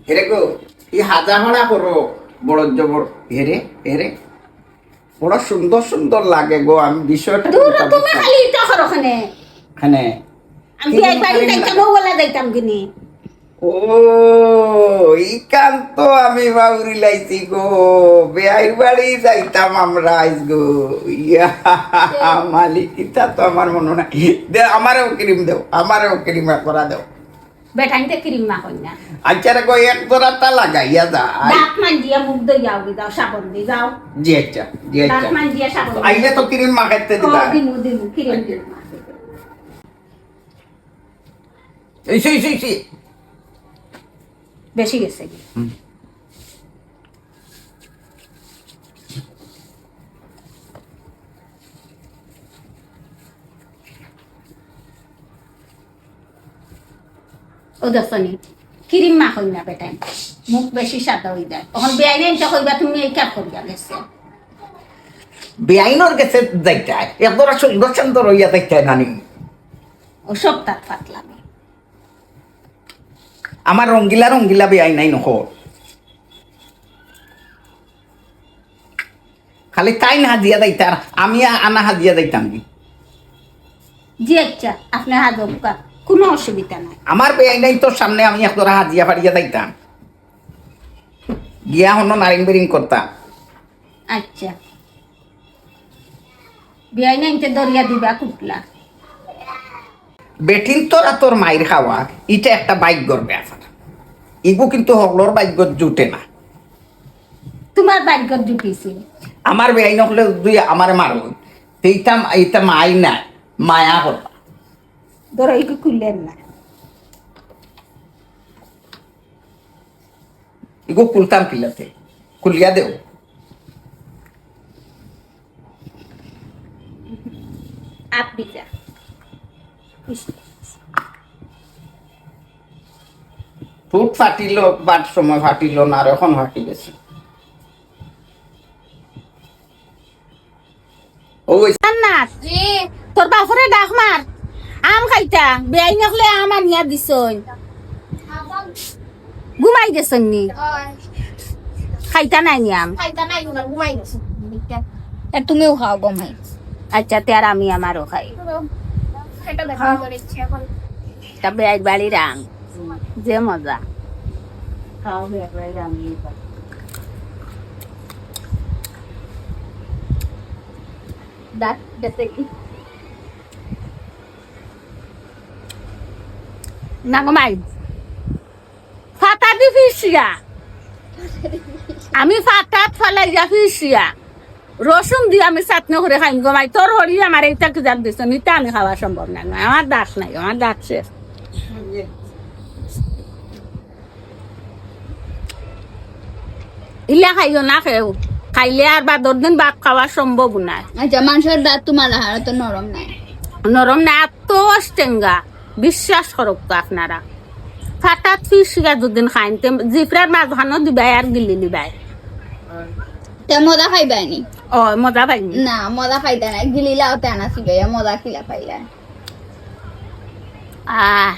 হেরে গো এই হাজা হাড়া করো বড় জবর হেরে হেরে বড় সুন্দর সুন্দর লাগে গো আমি বিষয়টা দূর তুমি খালি এটা করো ওখানে খানে আমি এই বাড়ি যাইতাম বলা যাইতাম কিনি ও ইকান তো আমি বাউরি লাইছি গো বেআইর বাড়ি যাইতাম আমরা আইস গো ইয়া মালিক ইটা তো আমার মনে নাই দে আমারও ক্রিম দেও আমারও ক্রিম করা দেও বেটাইতে ক্রিম মা কই না আচ্ছা রে গো এক জোড়াটা লাগাইয়া যা দাঁত মান দিয়া মুখ দইয়াও যাও সাবন দি যাও জি আচ্ছা দাঁত মান দিয়া সাবন আইলে তো ক্রিম মাখাইতে দিবা দিমু দিমু ক্রিম দিমু এই বেশি গেছে ও দসনি ক্রিম মা কই না বেটাই মুখ বেশি সাদা হই যায় তখন বেআইনে এটা কইবা তুমি এই কাপ করিয়া গেছে বেআইনোর কাছে যাইতে একদরা সুন্দর সুন্দর হইয়া যাইতে নানি ও সব তার পাতলামি আমার রঙ্গিলা রঙ্গিলা বেআই নাই নখ খালি তাই না হাজিয়া যাইতার আমি আনা হাজিয়া যাইতাম কি জি আচ্ছা আপনার হাজকা কোনো অসুবিধা নাই আমার বেআই নাই তোর সামনে আমি একদরা হাজিয়া ফাড়িয়া যাইতাম গিয়া হন নারিং বেরিং করতাম আচ্ছা বেআইনে ইনতে দরিয়া দিবা কুটলা বেটিন তোরা তোর মায়ের খাওয়া এটা একটা ভাগ্যর ব্যাপার ইগো কিন্তু হকলোর ভাগ্য জুটে না তোমার ভাগ্য জুটিছিল আমার বেআই নহলে দুই আমার মারব এইটা এইটা মাই না মায়া করবা ধরো একটু খুললেন না ইগো কুলতাম পিলাতে কুলিয়া দেও আপনি যা ফুট ফাটিল বাট সময় ফাটিল না আর এখন ফাটি গেছে ওই জান্নাত তোর বাপরে ডাক মার আম খাইতা বেআই নকলে আম আনিয়া দিছই ঘুমাই গেছন নি খাইতা নাই নি আম তুমিও খাও গমাই আচ্ছা তে আর আমি আমারও খাই তা বেআই বাড়ির আম যে মজা খাও বেআই বাড়ির আম দাঁত বেঁচে কি না গমাই ফাটা দি ফিসিয়া আমি ফাটাত ফলাইয়া ফিসিয়া রসুন দিয়ে আমি চাটনি করে খাইম গমাই তোর হরি আমার এইটা কি জান দিছ নিতে আমি খাওয়া সম্ভব না আমার দাঁত নাই আমার দাঁত শেষ ইলা খাইও না খেও খাইলে আর বা 10 দিন ভাত খাওয়া সম্ভব না আচ্ছা মানুষের দাঁত তোমার হার তো নরম নাই নরম না এত টেঙ্গা বিশ্বাস করুক তো আপনারা ফাটাত ফিসিয়া দুদিন খাইন জিফরার মাঝখানো দিবাই আর গিলি দিবাই তে মজা খাইবানি ও মজা পাইনি না মজা খাইতা নাই গিলিলাও তে আনা সিবাইয়া মজা খিলা পাইলা আহ